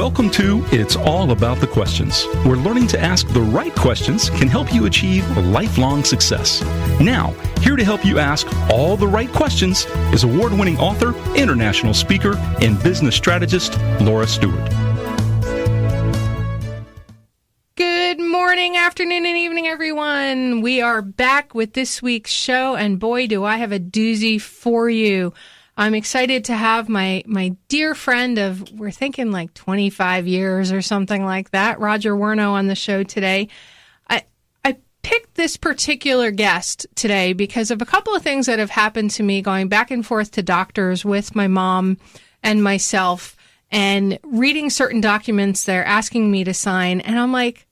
Welcome to It's All About the Questions, where learning to ask the right questions can help you achieve lifelong success. Now, here to help you ask all the right questions is award-winning author, international speaker, and business strategist, Laura Stewart. Good morning, afternoon, and evening, everyone. We are back with this week's show, and boy, do I have a doozy for you. I'm excited to have my dear friend of, we're thinking like 25 years or something like that, Roger Wernow, on the show today. I picked this particular guest today because of a couple of things that have happened to me going back and forth to doctors with my mom and myself and reading certain documents they're asking me to sign. And I'm like,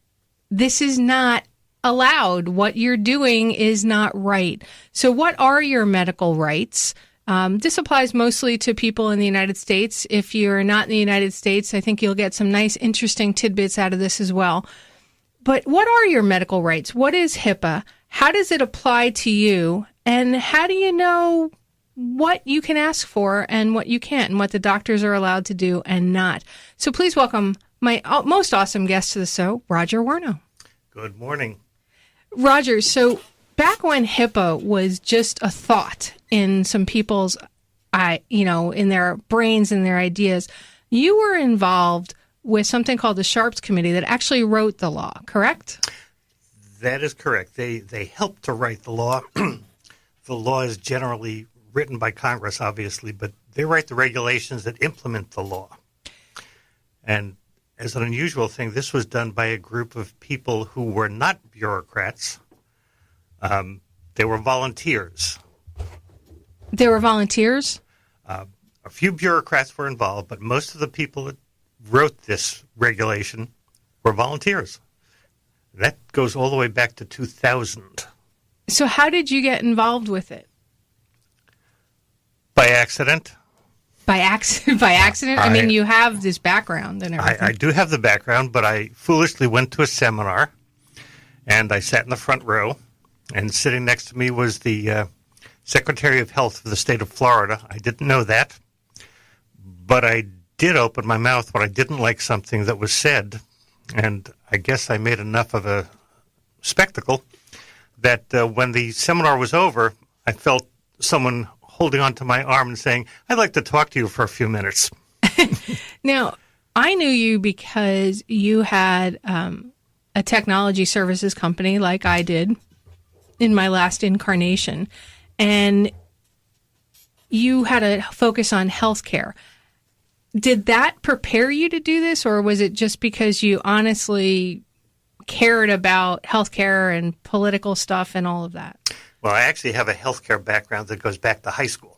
this is not allowed. What you're doing is not right. So what are your medical rights? This applies mostly to people in the United States. If you're not in the United States, I think you'll get some nice, interesting tidbits out of this as well. But what are your medical rights? What is HIPAA? How does it apply to you? And how do you know what you can ask for and what you can't, and what the doctors are allowed to do and not? So please welcome my most awesome guest to the show, Roger Wernow. Good morning. Roger, so back when HIPAA was just a thought in some people's, in their brains and their ideas, you were involved with something called the Sharps Committee that actually wrote the law, correct? That is correct. They helped to write the law. The law is generally written by Congress, obviously, but they write the regulations that implement the law. And as an unusual thing, this was done by a group of people who were not bureaucrats. They were volunteers. They were volunteers? A few bureaucrats were involved, but most of the people that wrote this regulation were volunteers. That goes all the way back to 2000. So how did you get involved with it? By accident. By accident? I mean, you have this background and everything. I do have the background, but I foolishly went to a seminar, and I sat in the front row, and sitting next to me was the Secretary of Health of the state of Florida. I didn't know that, but I did open my mouth when I didn't like something that was said, and I guess I made enough of a spectacle that when the seminar was over, I felt someone holding onto my arm and saying, "I'd like to talk to you for a few minutes." Now, I knew you because you had a technology services company like I did in my last incarnation, and you had a focus on healthcare. Did that prepare you to do this, or was it just because you honestly cared about healthcare and political stuff and all of that? Well, I actually have a healthcare background that goes back to high school,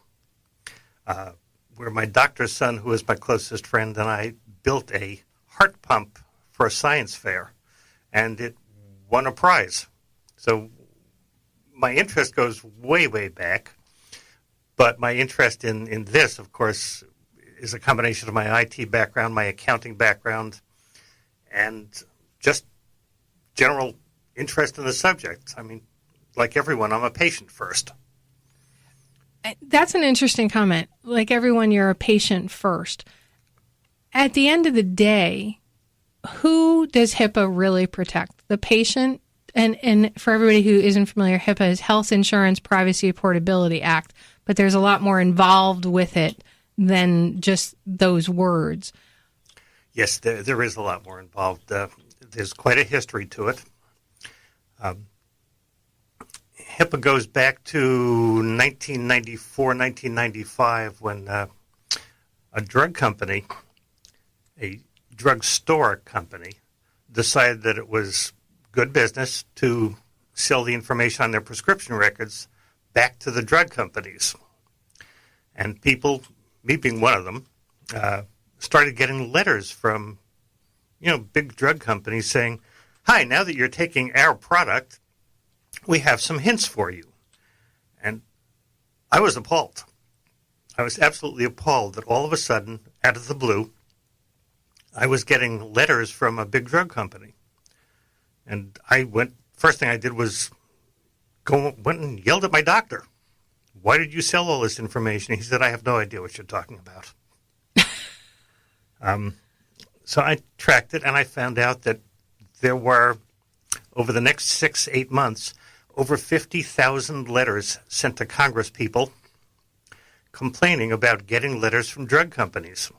where my doctor's son, who is my closest friend, and I built a heart pump for a science fair, and it won a prize. So my interest goes way, way back, but my interest in this, of course, is a combination of my IT background, my accounting background, and just general interest in the subject. I mean, like everyone, I'm a patient first. That's an interesting comment. Like everyone, you're a patient first. At the end of the day, who does HIPAA really protect? The patient? And for everybody who isn't familiar, HIPAA is Health Insurance Privacy Portability Act, but there's a lot more involved with it than just those words. Yes, there is a lot more involved. There's quite a history to it. HIPAA goes back to 1994, 1995, when a drug company, a drugstore company, decided that it was good business to sell the information on their prescription records back to the drug companies. And people, me being one of them, started getting letters from, big drug companies saying, "Hi, now that you're taking our product, we have some hints for you." And I was appalled. I was absolutely appalled that all of a sudden, out of the blue, I was getting letters from a big drug company. And first thing I did was went and yelled at my doctor. "Why did you sell all this information?" He said, "I have no idea what you're talking about." So I tracked it, and I found out that there were, over the next 6-8 months, over 50,000 letters sent to Congress people complaining about getting letters from drug companies.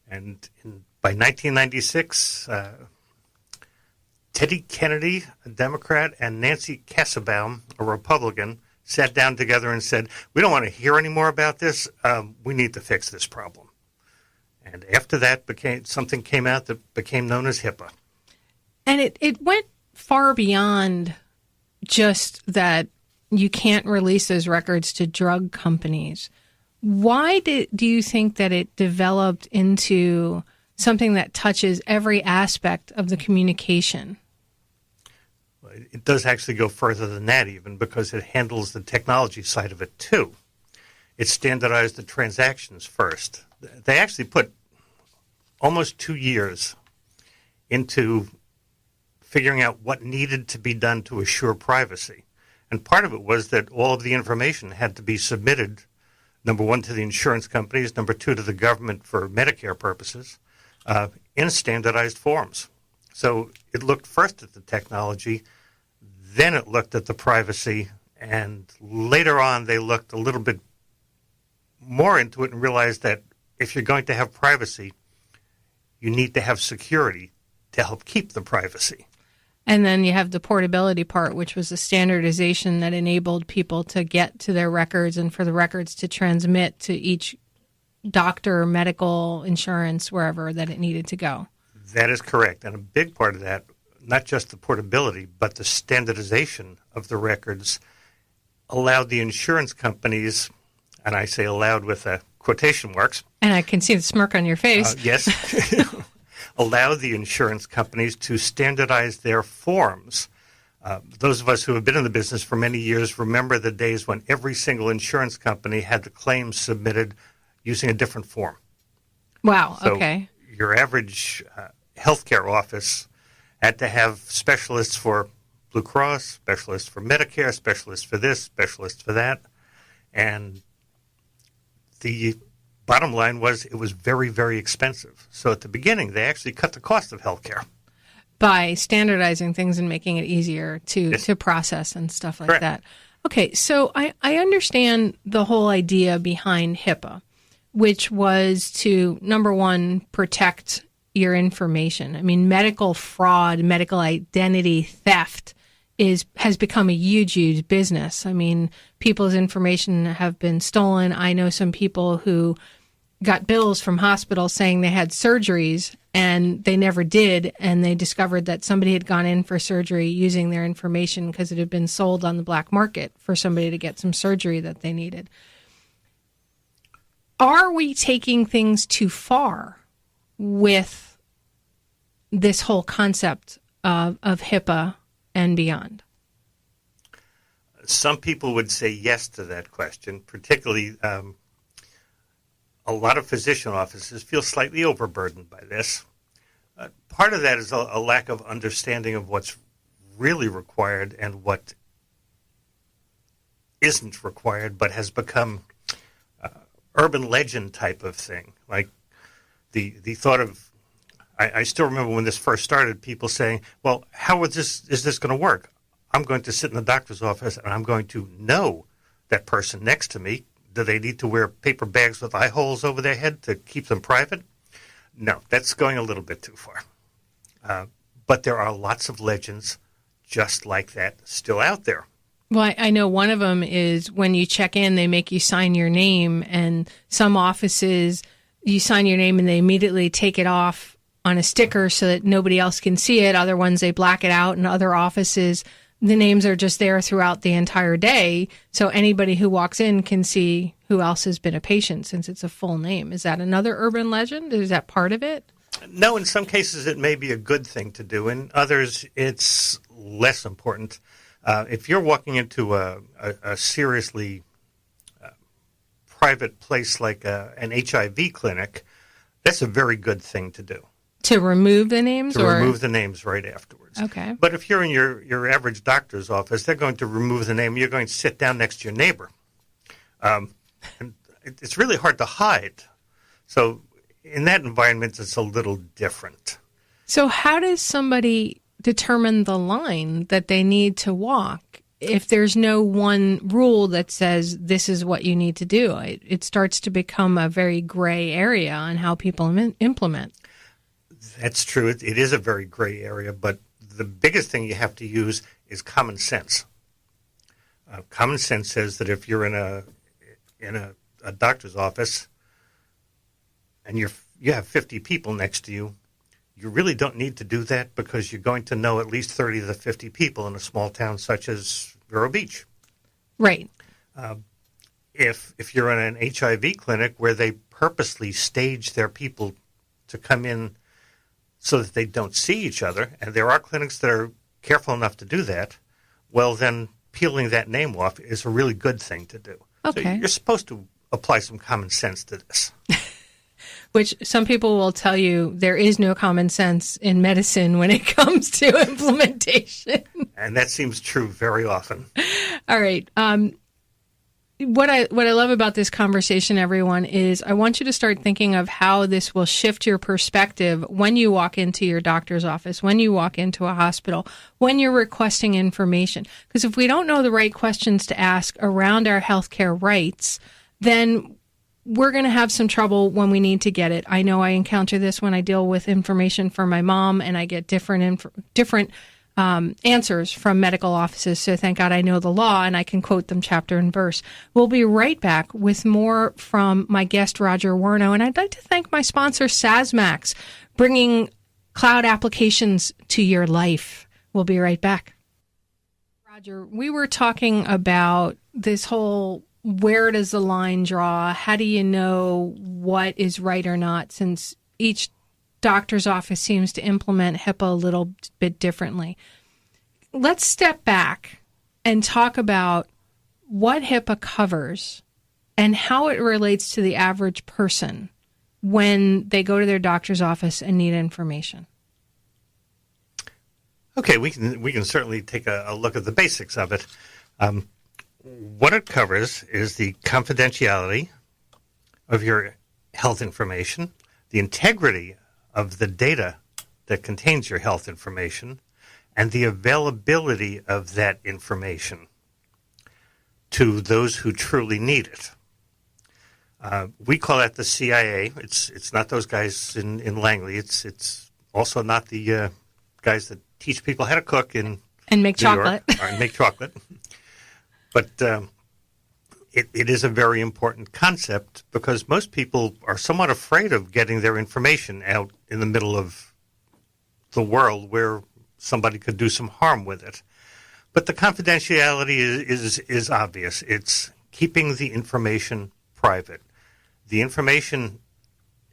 And by 1996, Teddy Kennedy, a Democrat, and Nancy Kassebaum, a Republican, sat down together and said, we don't want to hear any more about this. We need to fix this problem. And after that, something came out that became known as HIPAA. And it went far beyond just that you can't release those records to drug companies. Why do you think that it developed into something that touches every aspect of the communication? It does actually go further than that even, because it handles the technology side of it too. It standardized the transactions first. They actually put almost 2 years into figuring out what needed to be done to assure privacy. And part of it was that all of the information had to be submitted, number one, to the insurance companies, number two, to the government for Medicare purposes, in standardized forms. So it looked first at the technology, then it looked at the privacy, and later on they looked a little bit more into it and realized that if you're going to have privacy, you need to have security to help keep the privacy. And then you have the portability part, which was the standardization that enabled people to get to their records and for the records to transmit to each doctor, medical, insurance, wherever that it needed to go. That is correct. And a big part of that, not just the portability, but the standardization of the records allowed the insurance companies, and I say allowed with quotation marks. And I can see the smirk on your face. Yes. Allow the insurance companies to standardize their forms. Those of us who have been in the business for many years remember the days when every single insurance company had the claims submitted using a different form. Wow, So okay. your average healthcare office had to have specialists for Blue Cross, specialists for Medicare, specialists for this, specialists for that. And the bottom line was it was very, very expensive. So at the beginning, they actually cut the cost of healthcare. By standardizing things and making it easier to process and stuff like Correct. that. Okay, so I understand the whole idea behind HIPAA, which was to, number one, protect your information. I mean, medical fraud, medical identity theft has become a huge, huge business. I mean, people's information have been stolen. I know some people who got bills from hospitals saying they had surgeries and they never did, and they discovered that somebody had gone in for surgery using their information because it had been sold on the black market for somebody to get some surgery that they needed. Are we taking things too far with this whole concept of HIPAA and beyond? Some people would say yes to that question, particularly a lot of physician offices feel slightly overburdened by this. Part of that is a lack of understanding of what's really required and what isn't required, but has become urban legend type of thing. Like the thought of, I still remember when this first started, people saying, well, how is this going to work? I'm going to sit in the doctor's office and I'm going to know that person next to me. Do they need to wear paper bags with eye holes over their head to keep them private? No, that's going a little bit too far. But there are lots of legends just like that still out there. Well, I know one of them is when you check in, they make you sign your name, and some offices, you sign your name and they immediately take it off on a sticker so that nobody else can see it. Other ones, they black it out. And other offices, the names are just there throughout the entire day, so anybody who walks in can see who else has been a patient since it's a full name. Is that another urban legend? Is that part of it? No, in some cases it may be a good thing to do. In others, it's less important. If you're walking into a seriously private place like an HIV clinic, that's a very good thing to do. To remove the names? Remove the names right afterwards. Okay. But if you're in your average doctor's office, they're going to remove the name. You're going to sit down next to your neighbor. And it's really hard to hide. So in that environment, it's a little different. So how does somebody determine the line that they need to walk if there's no one rule that says this is what you need to do? It starts to become a very gray area on how people implement. That's true. It is a very gray area, but the biggest thing you have to use is common sense. Common sense says that if you're in a doctor's office and you have 50 people next to you, you really don't need to do that because you're going to know at least 30 of the 50 people in a small town such as Vero Beach. Right. If you're in an HIV clinic where they purposely stage their people to come in so that they don't see each other, and there are clinics that are careful enough to do that, well, then peeling that name off is a really good thing to do. Okay. So you're supposed to apply some common sense to this. Which some people will tell you there is no common sense in medicine when it comes to implementation. And that seems true very often. All right. What I love about this conversation, everyone, is I want you to start thinking of how this will shift your perspective when you walk into your doctor's office, when you walk into a hospital, when you're requesting information. Because if we don't know the right questions to ask around our healthcare rights, then we're going to have some trouble when we need to get it. I know I encounter this when I deal with information for my mom, and I get different answers from medical offices. So thank God I know the law and I can quote them chapter and verse. We'll be right back with more from my guest, Roger Wernow. And I'd like to thank my sponsor, SASMAX, bringing cloud applications to your life. We'll be right back. Roger, we were talking about this whole where does the line draw? How do you know what is right or not, since each doctor's office seems to implement HIPAA a little bit differently. Let's step back and talk about what HIPAA covers and how it relates to the average person when they go to their doctor's office and need information. Okay, we can certainly take a look at the basics of it. What it covers is the confidentiality of your health information, the integrity of the data that contains your health information, and the availability of that information to those who truly need it. We call that the CIA. It's not those guys in Langley. It's also not the guys that teach people how to cook and make chocolate. And make chocolate. But it is a very important concept because most people are somewhat afraid of getting their information out in the middle of the world where somebody could do some harm with it. But the confidentiality is obvious. It's keeping the information private. The information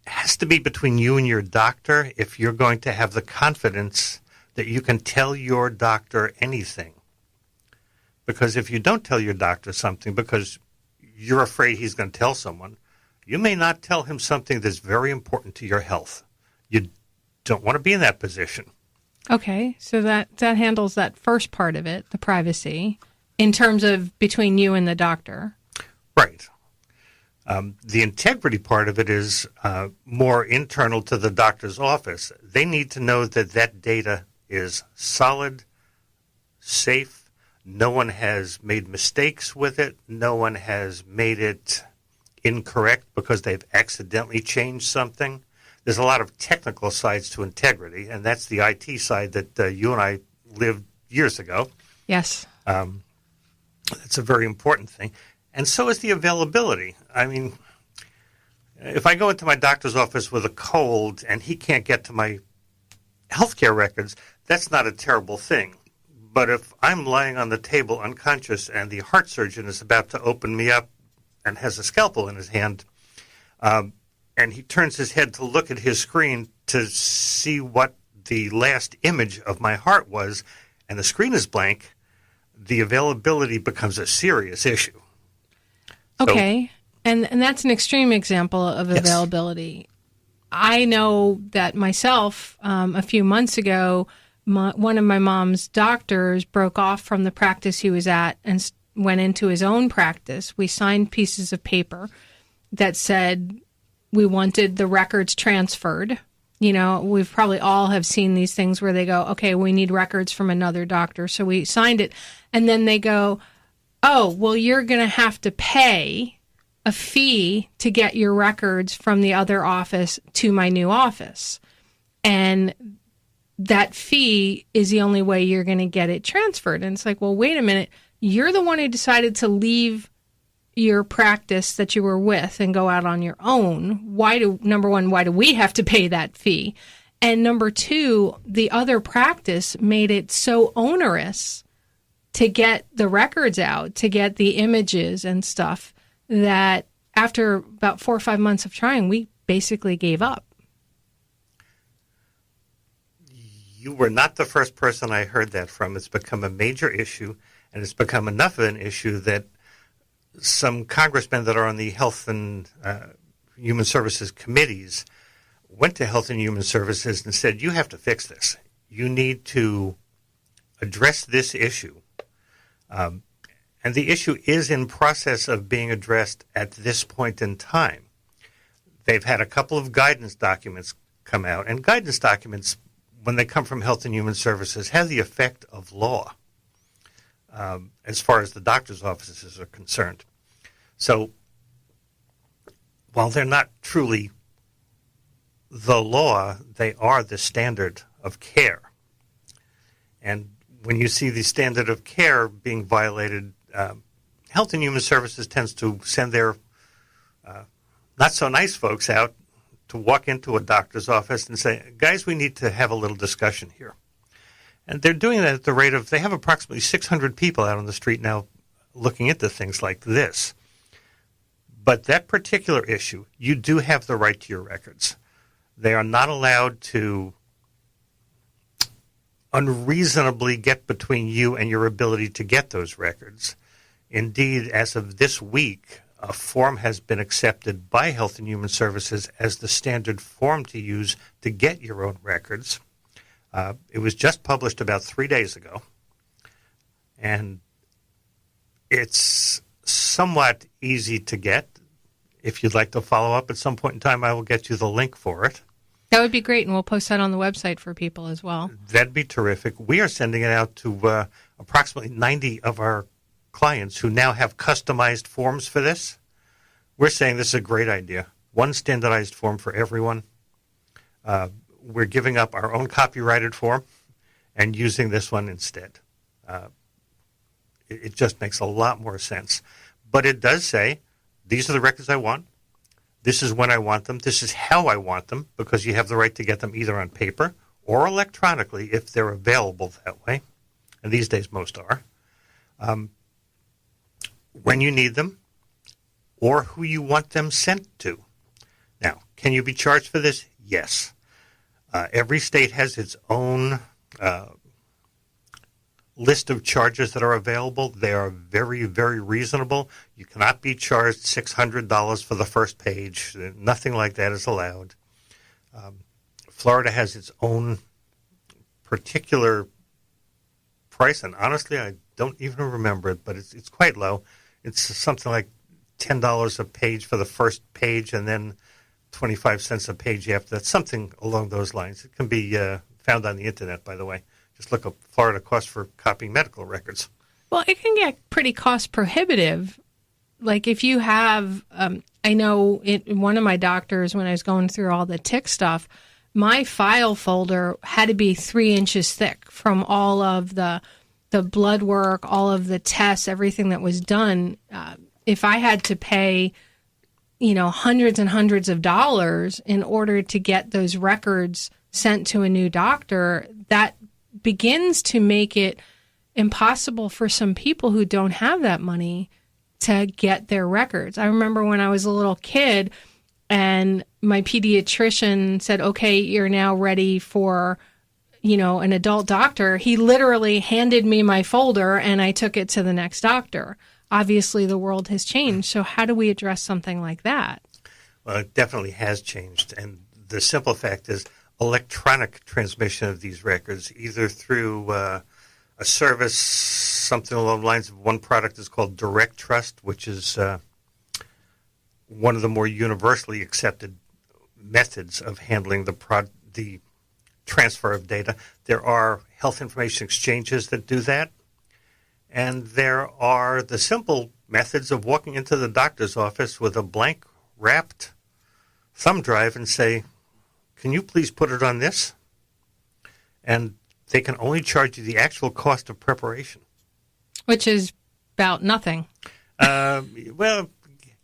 has to be between you and your doctor if you're going to have the confidence that you can tell your doctor anything. Because if you don't tell your doctor something because you're afraid he's going to tell someone, you may not tell him something that's very important to your health. You don't want to be in that position. Okay, so that handles that first part of it, the privacy, in terms of between you and the doctor. Right. The integrity part of it is more internal to the doctor's office. They need to know that that data is solid, safe. No one has made mistakes with it. No one has made it incorrect because they've accidentally changed something. There's a lot of technical sides to integrity, and that's the IT side that you and I lived years ago. Yes. That's a very important thing. And so is the availability. I mean, if I go into my doctor's office with a cold and he can't get to my healthcare records, that's not a terrible thing. But if I'm lying on the table unconscious and the heart surgeon is about to open me up and has a scalpel in his hand, and he turns his head to look at his screen to see what the last image of my heart was, and the screen is blank, the availability becomes a serious issue. Okay, and that's an extreme example of availability. Yes. I know that myself, a few months ago, one of my mom's doctors broke off from the practice he was at and went into his own practice. We signed pieces of paper that said we wanted the records transferred. You know, we've probably all have seen these things where they go, okay, we need records from another doctor. So we signed it. And then they go, oh, well, you're going to have to pay a fee to get your records from the other office to my new office. And that fee is the only way you're going to get it transferred. And it's like, well, wait a minute. You're the one who decided to leave your practice that you were with and go out on your own. Number one, why do we have to pay that fee? And number two, the other practice made it so onerous to get the records out, to get the images and stuff, that after about 4 or 5 months of trying, we basically gave up. You were not the first person I heard that from. It's become a major issue, and it's become enough of an issue that some congressmen that are on the Health and Human Services committees went to Health and Human Services and said, you have to fix this. You need to address this issue. And the issue is in process of being addressed at this point in time. They've had a couple of guidance documents come out, and guidance documents, when they come from Health and Human Services, have the effect of law. As far as the doctor's offices are concerned. So while they're not truly the law, they are the standard of care. And when you see the standard of care being violated, Health and Human Services tends to send their not-so-nice folks out to walk into a doctor's office and say, guys, we need to have a little discussion here. And they're doing that at the rate of, they have approximately 600 people out on the street now looking into things like this. But that particular issue, you do have the right to your records. They are not allowed to unreasonably get between you and your ability to get those records. Indeed, as of this week, a form has been accepted by Health and Human Services as the standard form to use to get your own records. It was just published about 3 days ago, and it's somewhat easy to get. If you'd like to follow up at some point in time, I will get you the link for it. That would be great, and we'll post that on the website for people as well. That'd be terrific. We are sending it out to approximately 90 of our clients who now have customized forms for this. We're saying this is a great idea. One standardized form for everyone. We're giving up our own copyrighted form and using this one instead. It just makes a lot more sense. But it does say, these are the records I want. This is when I want them. This is how I want them, because you have the right to get them either on paper or electronically if they're available that way. And these days most are. When you need them or who you want them sent to. Now, can you be charged for this? Yes. Every state has its own list of charges that are available. They are very, very reasonable. You cannot be charged $600 for the first page. Nothing like that is allowed. Florida has its own particular price, and honestly, I don't even remember it, but it's quite low. It's something like $10 a page for the first page, and then 25 cents a page after that, something along those lines. It can be found on the internet, by the way. Just look up Florida cost for copying medical records. Well, it can get pretty cost prohibitive. Like if you have, I know one of my doctors, when I was going through all the tick stuff, my file folder had to be 3 inches thick from all of the blood work, all of the tests, everything that was done. If I had to pay hundreds and hundreds of dollars in order to get those records sent to a new doctor, that begins to make it impossible for some people who don't have that money to get their records. I remember when I was a little kid and my pediatrician said, okay, you're now ready for, an adult doctor. He literally handed me my folder and I took it to the next doctor. Obviously, the world has changed. So how do we address something like that? Well, it definitely has changed. And the simple fact is electronic transmission of these records, either through a service, something along the lines of one product is called Direct Trust, which is one of the more universally accepted methods of handling the transfer of data. There are health information exchanges that do that. And there are the simple methods of walking into the doctor's office with a blank wrapped thumb drive and say, can you please put it on this? And they can only charge you the actual cost of preparation. Which is about nothing. Well,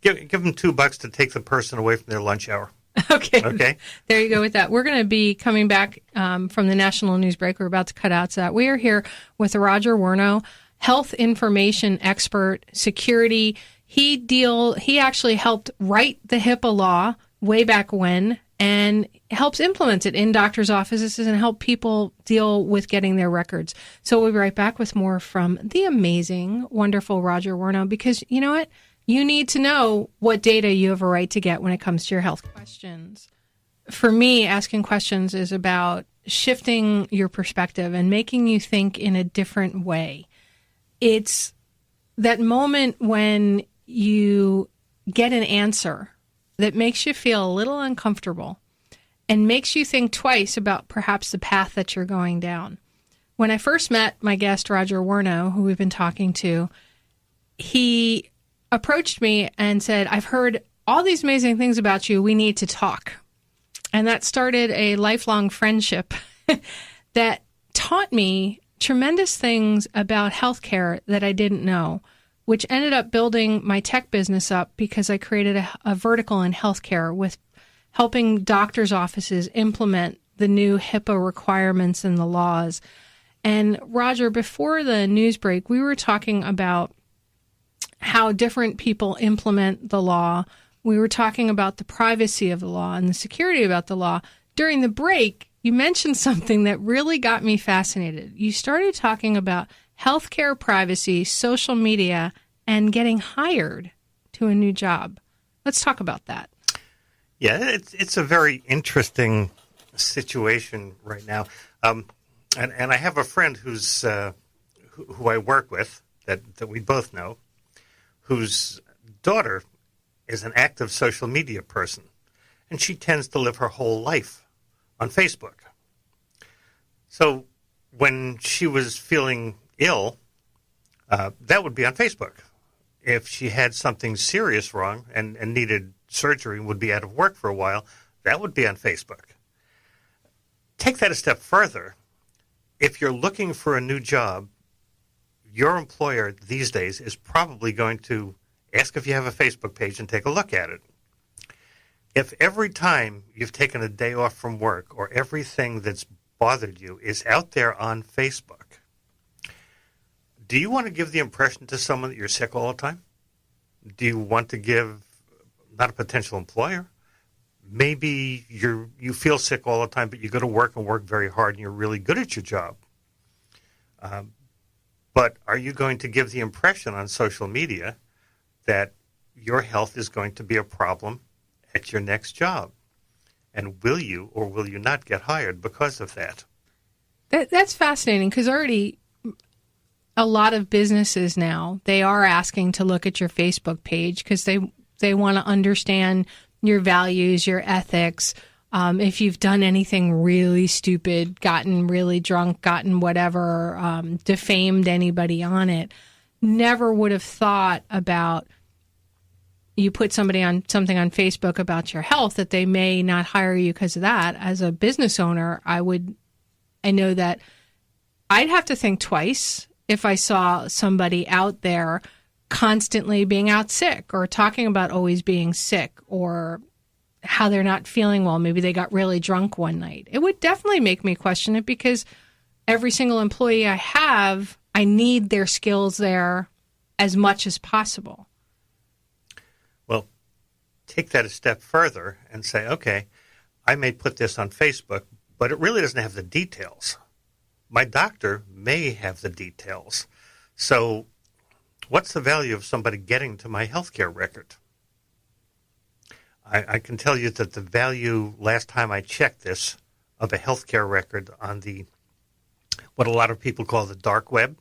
give them $2 to take the person away from their lunch hour. Okay. There you go with that. We're going to be coming back from the national news break. We're about to cut out so that. We are here with Roger Wernow, health information expert, security. He actually helped write the HIPAA law way back when and helps implement it in doctors' offices and help people deal with getting their records. So we'll be right back with more from the amazing, wonderful Roger Wernow, because you know what? You need to know what data you have a right to get when it comes to your health questions. For me, asking questions is about shifting your perspective and making you think in a different way. It's that moment when you get an answer that makes you feel a little uncomfortable and makes you think twice about perhaps the path that you're going down. When I first met my guest, Roger Wernow, who we've been talking to, he approached me and said, I've heard all these amazing things about you. We need to talk. And that started a lifelong friendship that taught me tremendous things about healthcare that I didn't know, which ended up building my tech business up because I created a vertical in healthcare with helping doctors' offices implement the new HIPAA requirements and the laws. And Roger, before the news break, we were talking about how different people implement the law. We were talking about the privacy of the law and the security about the law. During the break, you mentioned something that really got me fascinated. You started talking about healthcare privacy, social media, and getting hired to a new job. Let's talk about that. Yeah, it's a very interesting situation right now. And I have a friend who's who I work with that we both know, whose daughter is an active social media person, and she tends to live her whole life on Facebook. So when she was feeling ill, that would be on Facebook. If she had something serious wrong and needed surgery and would be out of work for a while, that would be on Facebook. Take that a step further. If you're looking for a new job, your employer these days is probably going to ask if you have a Facebook page and take a look at it. If every time you've taken a day off from work or everything that's bothered you is out there on Facebook, do you want to give the impression to someone that you're sick all the time? Do you want to give, not a potential employer, maybe you feel sick all the time, but you go to work and work very hard and you're really good at your job. But are you going to give the impression on social media that your health is going to be a problem at your next job? And will you or will you not get hired because of that? That's fascinating because already a lot of businesses now, they are asking to look at your Facebook page because they want to understand your values, your ethics. If you've done anything really stupid, gotten really drunk, gotten whatever, defamed anybody on it, never would have thought about you put something on Facebook about your health that they may not hire you because of that. As a business owner, I know that I'd have to think twice if I saw somebody out there constantly being out sick or talking about always being sick or how they're not feeling well. Maybe they got really drunk one night. It would definitely make me question it because every single employee I have, I need their skills there as much as possible. Well, take that a step further and say, okay, I may put this on Facebook, but it really doesn't have the details. My doctor may have the details. So what's the value of somebody getting to my healthcare record? I can tell you that the value, last time I checked this, of a healthcare record on what a lot of people call the dark web,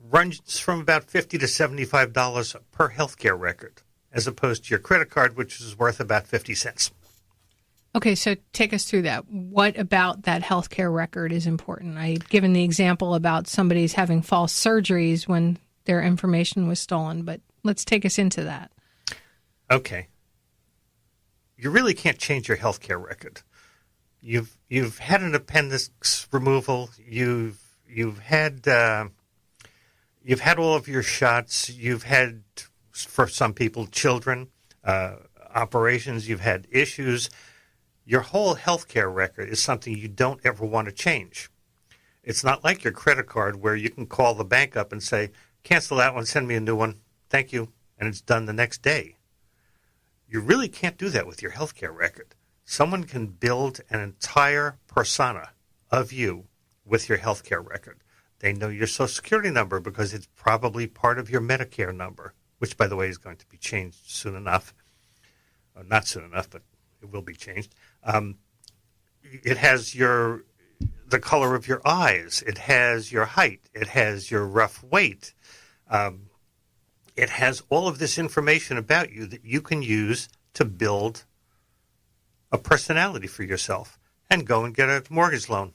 runs from about $50 to $75 per healthcare record, as opposed to your credit card, which is worth about 50 cents. Okay, so take us through that. What about that healthcare record is important? I've given the example about somebody's having false surgeries when their information was stolen, but let's take us into that. Okay. You really can't change your healthcare record. You've had an appendix removal. You've had all of your shots. You've had, for some people, children, operations. You've had issues. Your whole healthcare record is something you don't ever want to change. It's not like your credit card where you can call the bank up and say, cancel that one, send me a new one, thank you, and it's done the next day. You really can't do that with your healthcare record. Someone can build an entire persona of you with your healthcare record. They know your Social Security number because it's probably part of your Medicare number, which, by the way, is going to be changed soon enough. Not soon enough, but it will be changed. It has the color of your eyes. It has your height. It has your rough weight. It has all of this information about you that you can use to build a personality for yourself and go and get a mortgage loan.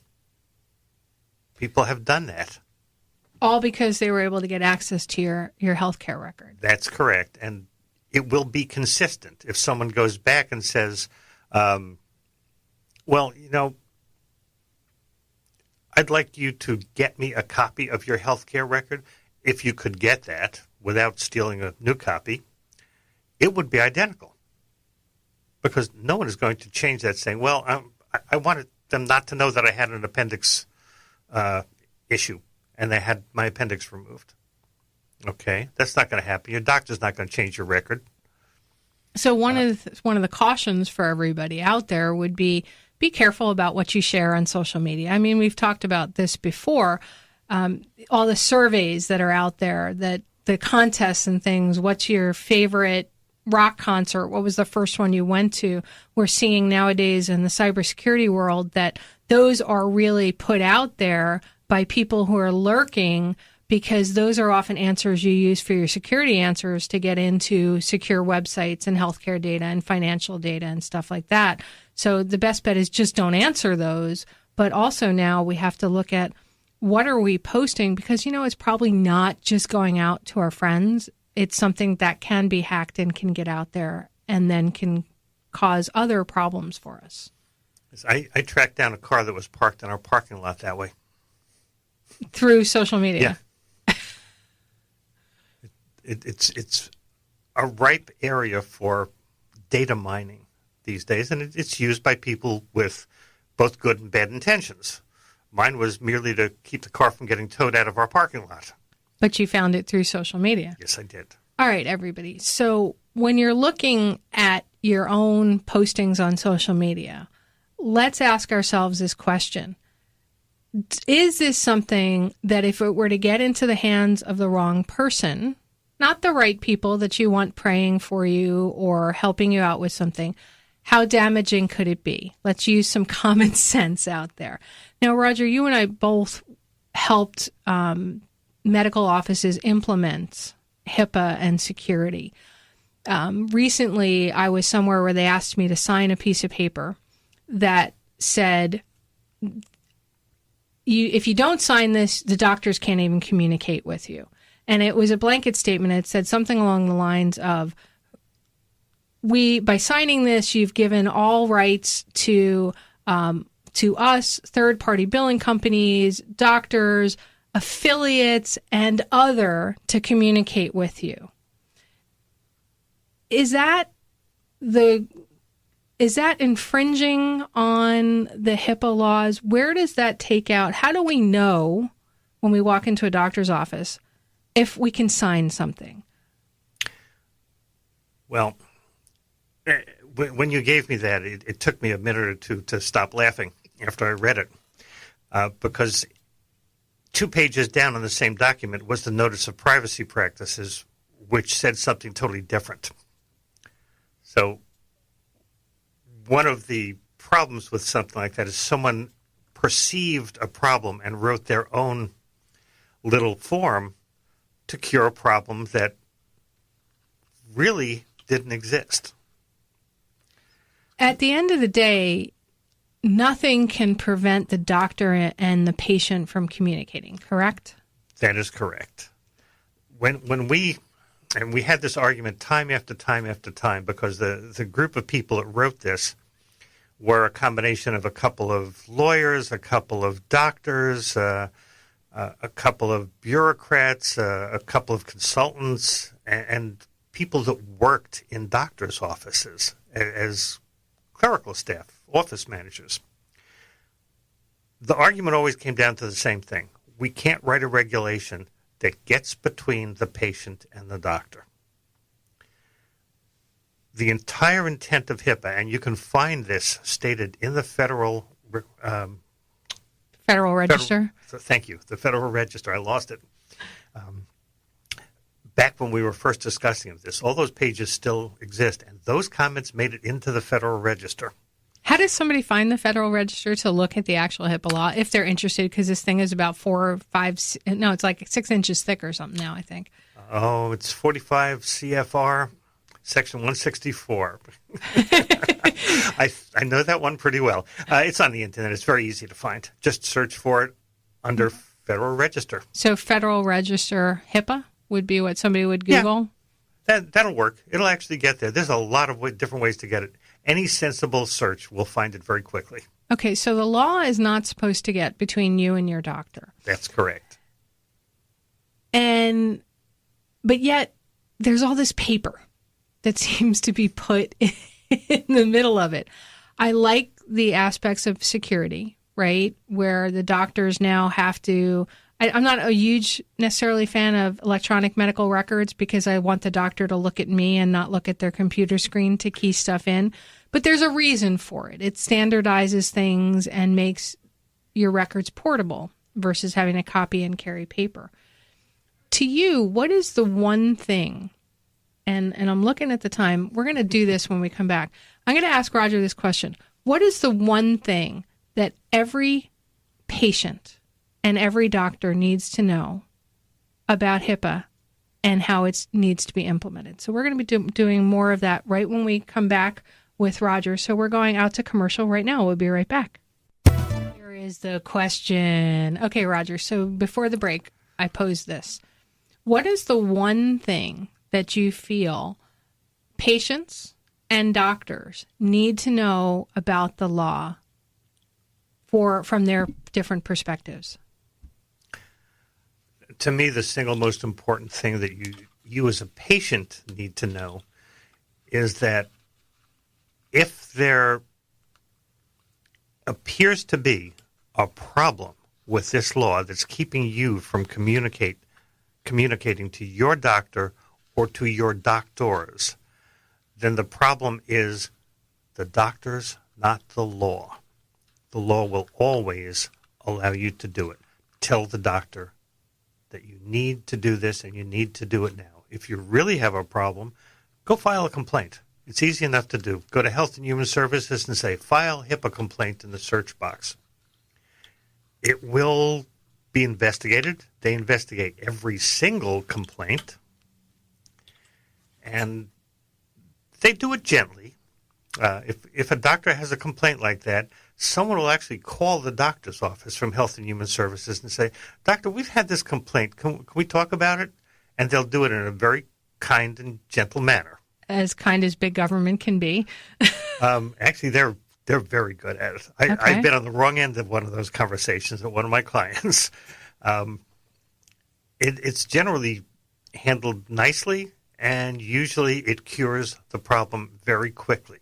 People have done that. All because they were able to get access to your healthcare record. That's correct. And it will be consistent. If someone goes back and says, well, I'd like you to get me a copy of your healthcare record. If you could get that without stealing a new copy, it would be identical. Because no one is going to change that saying, well, I wanted them not to know that I had an appendix issue and they had my appendix removed. Okay, that's not going to happen. Your doctor's not going to change your record. So one of the cautions for everybody out there would be careful about what you share on social media. I mean, we've talked about this before. All the surveys that are out there, that the contests and things. What's your favorite rock concert? What was the first one you went to? We're seeing nowadays in the cybersecurity world that those are really put out there by people who are lurking, because those are often answers you use for your security answers to get into secure websites and healthcare data and financial data and stuff like that. So the best bet is just don't answer those. But also now we have to look at what are we posting, because, it's probably not just going out to our friends. It's something that can be hacked and can get out there and then can cause other problems for us. I tracked down a car that was parked in our parking lot that way. Through social media. Yeah. It's a ripe area for data mining these days, and it's used by people with both good and bad intentions. Mine was merely to keep the car from getting towed out of our parking lot. But you found it through social media. Yes, I did. All right, everybody. So when you're looking at your own postings on social media, let's ask ourselves this question. Is this something that if it were to get into the hands of the wrong person, not the right people that you want praying for you or helping you out with something, how damaging could it be? Let's use some common sense out there. Now, Roger, you and I both helped medical offices implement HIPAA and security. Recently, I was somewhere where they asked me to sign a piece of paper that said, if you don't sign this, the doctors can't even communicate with you. And it was a blanket statement. It said something along the lines of, by signing this, you've given all rights to us, third-party billing companies, doctors, affiliates, and other to communicate with you. Is that infringing on the HIPAA laws? Where does that take out? How do we know when we walk into a doctor's office if we can sign something? Well, when you gave me that, it took me a minute or two to stop laughing after I read it, because 2 pages down on the same document was the notice of privacy practices, which said something totally different. So one of the problems with something like that is someone perceived a problem and wrote their own little form to cure a problem that really didn't exist. at the end of the day, nothing can prevent the doctor and the patient from communicating, correct? That is correct. When we had this argument time after time after time, because the group of people that wrote this were a combination of a couple of lawyers, a couple of doctors, a couple of bureaucrats, a couple of consultants, and people that worked in doctors' offices as clerical staff, office managers. The argument always came down to the same thing. We can't write a regulation that gets between the patient and the doctor. The entire intent of HIPAA, and you can find this stated in the Federal Register? Thank you. The Federal Register. I lost it. Back when we were first discussing this, all those pages still exist, and those comments made it into the Federal Register. How does somebody find the Federal Register to look at the actual HIPAA law if they're interested? Because this thing is about it's like 6 inches thick or something now, I think. Oh, it's 45 CFR, Section 164. I know that one pretty well. It's on the internet. It's very easy to find. Just search for it under Federal Register. So Federal Register HIPAA would be what somebody would Google? Yeah, that'll work. It'll actually get there. There's a lot of different ways to get it. Any sensible search will find it very quickly. Okay, so the law is not supposed to get between you and your doctor. That's correct. But yet, there's all this paper that seems to be put in the middle of it. I like the aspects of security, right, where the doctors now have to... I'm not a huge necessarily fan of electronic medical records because I want the doctor to look at me and not look at their computer screen to key stuff in. But there's a reason for it. It standardizes things and makes your records portable versus having to copy and carry paper. To you, what is the one thing, and I'm looking at the time, we're going to do this when we come back. I'm going to ask Roger this question. What is the one thing that every patient and every doctor needs to know about HIPAA and how it needs to be implemented? So we're going to be doing more of that right when we come back with Roger. So we're going out to commercial right now. We'll be right back. Here is the question. Okay, Roger. So before the break, I posed this. What is the one thing that you feel patients and doctors need to know about the law from their different perspectives? To me, the single most important thing that you as a patient need to know is that if there appears to be a problem with this law that's keeping you from communicating to your doctor or to your doctors, then the problem is the doctors, not the law. The law will always allow you to do it. Tell the doctor that you need to do this and you need to do it now. If you really have a problem, go file a complaint. It's easy enough to do. Go to Health and Human Services and say, file HIPAA complaint in the search box. It will be investigated. They investigate every single complaint. And they do it gently. If a doctor has a complaint like that, someone will actually call the doctor's office from Health and Human Services and say, Doctor, we've had this complaint. Can we talk about it? And they'll do it in a very kind and gentle manner. As kind as big government can be. Actually, they're very good at it. I've been on the wrong end of one of those conversations with one of my clients. It's generally handled nicely, and usually it cures the problem very quickly.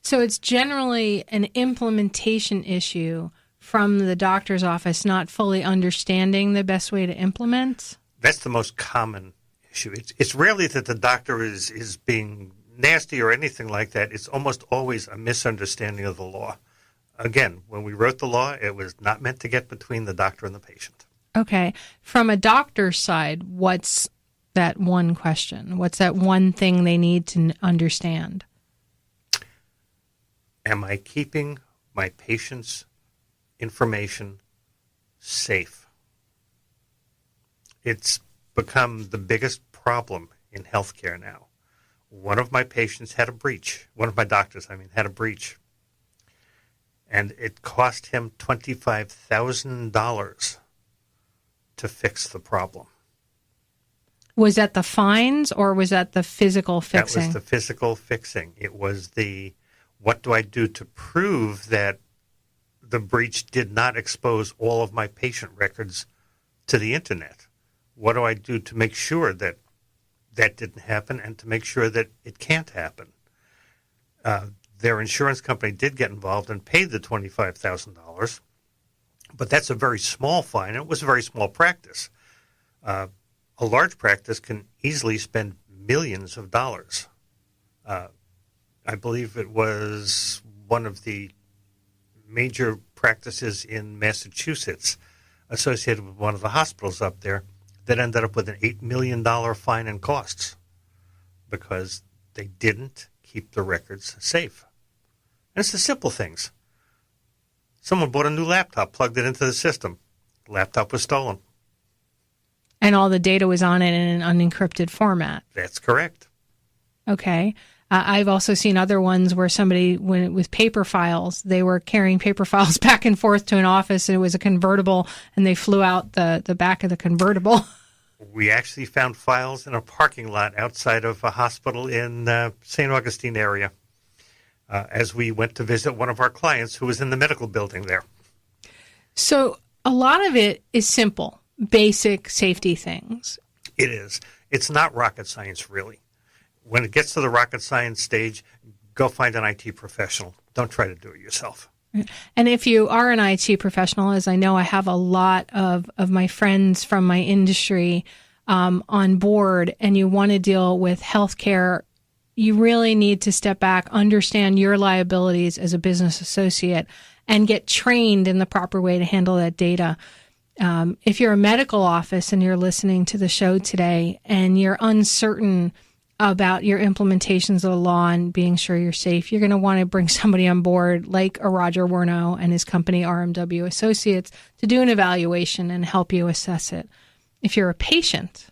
So it's generally an implementation issue from the doctor's office not fully understanding the best way to implement? That's the most common issue. It's rarely that the doctor is being nasty or anything like that. It's almost always a misunderstanding of the law. Again, when we wrote the law, it was not meant to get between the doctor and the patient. Okay. From a doctor's side, what's that one question? What's that one thing they need to understand? Am I keeping my patient's information safe? It's become the biggest problem in healthcare now. one of my patients had a breach. One of my doctors, had a breach. And it cost him $25,000 to fix the problem. Was that the fines or was that the physical fixing? That was the physical fixing. It was what do I do to prove that the breach did not expose all of my patient records to the internet? What do I do to make sure that that didn't happen and to make sure that it can't happen? Their insurance company did get involved and paid the $25,000, but that's a very small fine. It was a very small practice. A large practice can easily spend millions of dollars. I believe it was one of the major practices in Massachusetts associated with one of the hospitals up there that ended up with an $8 million fine and costs because they didn't keep the records safe. And it's the simple things. Someone bought a new laptop, plugged it into the system. The laptop was stolen. And all the data was on it in an unencrypted format. That's correct. Okay. I've also seen other ones where somebody, with paper files, they were carrying paper files back and forth to an office, and it was a convertible, and they flew out the back of the convertible. We actually found files in a parking lot outside of a hospital in St. Augustine area as we went to visit one of our clients who was in the medical building there. So a lot of it is simple, basic safety things. It is. It's not rocket science, really. When it gets to the rocket science stage, go find an IT professional. Don't try to do it yourself. And if you are an IT professional, as I know I have a lot of my friends from my industry on board, and you want to deal with healthcare, you really need to step back, understand your liabilities as a business associate, and get trained in the proper way to handle that data. If you're a medical office and you're listening to the show today and you're uncertain about your implementations of the law and being sure you're safe, you're going to want to bring somebody on board like a Roger Wernow and his company RMW Associates to do an evaluation and help you assess it. If you're a patient,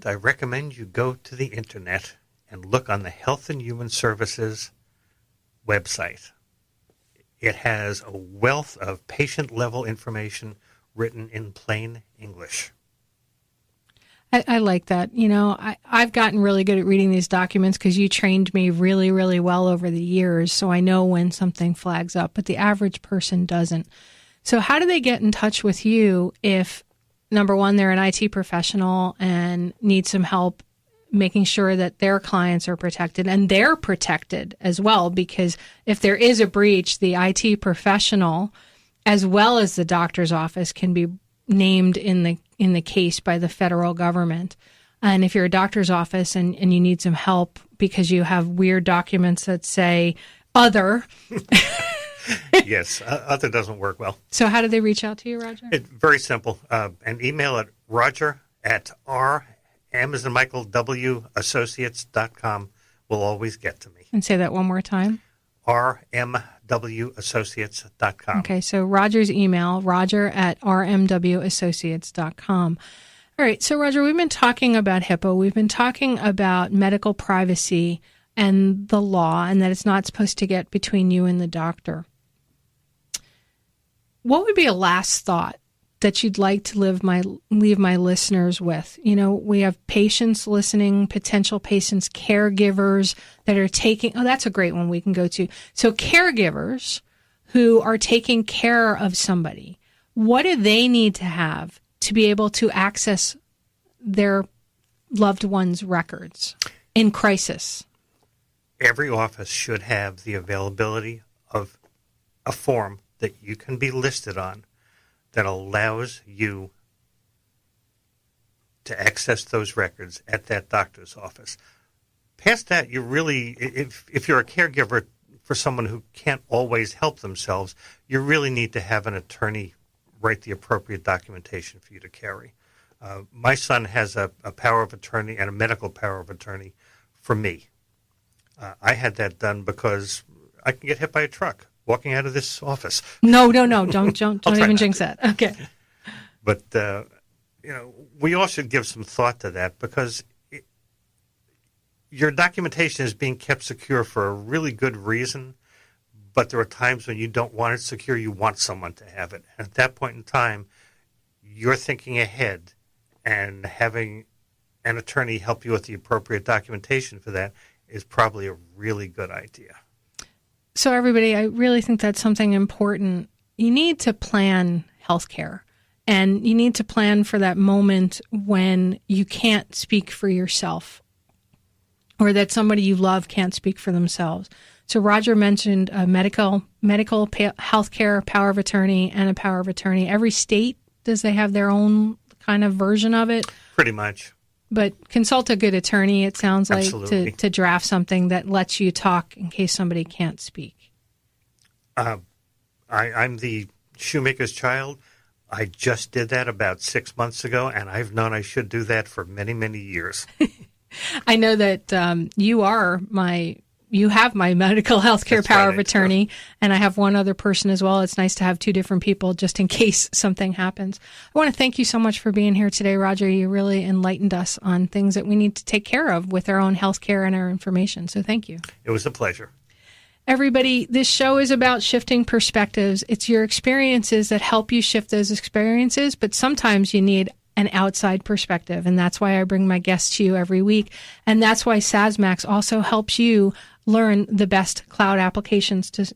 I recommend you go to the internet and look on the Health and Human Services website. It has a wealth of patient-level information written in plain English. I like that. I've gotten really good at reading these documents because you trained me really, really well over the years, so I know when something flags up, but the average person doesn't. So how do they get in touch with you if, number one, they're an IT professional and need some help making sure that their clients are protected and they're protected as well? Because if there is a breach, the IT professional as well as the doctor's office can be named in the case by the federal government. And if you're a doctor's office and you need some help because you have weird documents that say other. Yes, other doesn't work well. So how do they reach out to you, Roger? It's very simple. An email at roger@rmwassociates.com will always get to me. And say that one more time. rmwassociates.com. Okay, so Roger's email, roger@rmwassociates.com. All right, so Roger, we've been talking about HIPAA. We've been talking about medical privacy and the law, and that it's not supposed to get between you and the doctor. What would be a last thought that you'd like to leave my listeners with? We have patients listening, potential patients, caregivers that are taking, that's a great one we can go to. So caregivers who are taking care of somebody, what do they need to have to be able to access their loved one's records in crisis? Every office should have the availability of a form that you can be listed on that allows you to access those records at that doctor's office. Past that, you really, if you're a caregiver for someone who can't always help themselves, you really need to have an attorney write the appropriate documentation for you to carry. My son has a power of attorney and a medical power of attorney for me. I had that done because I can get hit by a truck walking out of this office. No, don't even jinx that. Okay. But we all should give some thought to that, because your documentation is being kept secure for a really good reason, but there are times when you don't want it secure, you want someone to have it. And at that point in time, you're thinking ahead, and having an attorney help you with the appropriate documentation for that is probably a really good idea. So everybody, I really think that's something important. You need to plan healthcare, and you need to plan for that moment when you can't speak for yourself, or that somebody you love can't speak for themselves. So Roger mentioned a medical healthcare power of attorney and a power of attorney. Every state, does they have their own kind of version of it? Pretty much. But consult a good attorney, it sounds like, Absolutely. to draft something that lets you talk in case somebody can't speak. I'm the shoemaker's child. I just did that about 6 months ago, and I've known I should do that for many, many years. I know that you have my medical health care power of attorney, and I have one other person as well. It's nice to have two different people just in case something happens. I want to thank you so much for being here today, Roger. You really enlightened us on things that we need to take care of with our own health care and our information. So thank you. It was a pleasure. Everybody, this show is about shifting perspectives. It's your experiences that help you shift those experiences, but sometimes you need an outside perspective, and that's why I bring my guests to you every week. And that's why SASMAX also helps you learn the best cloud applications to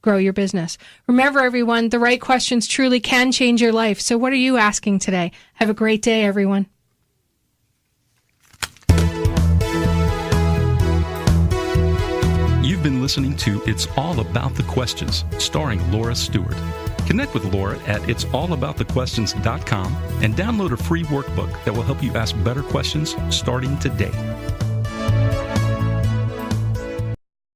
grow your business. Remember, everyone, the right questions truly can change your life. So what are you asking today? Have a great day, everyone. You've been listening to It's All About the Questions, starring Laura Stewart. Connect with Laura at it'sallaboutthequestions.com and download a free workbook that will help you ask better questions starting today.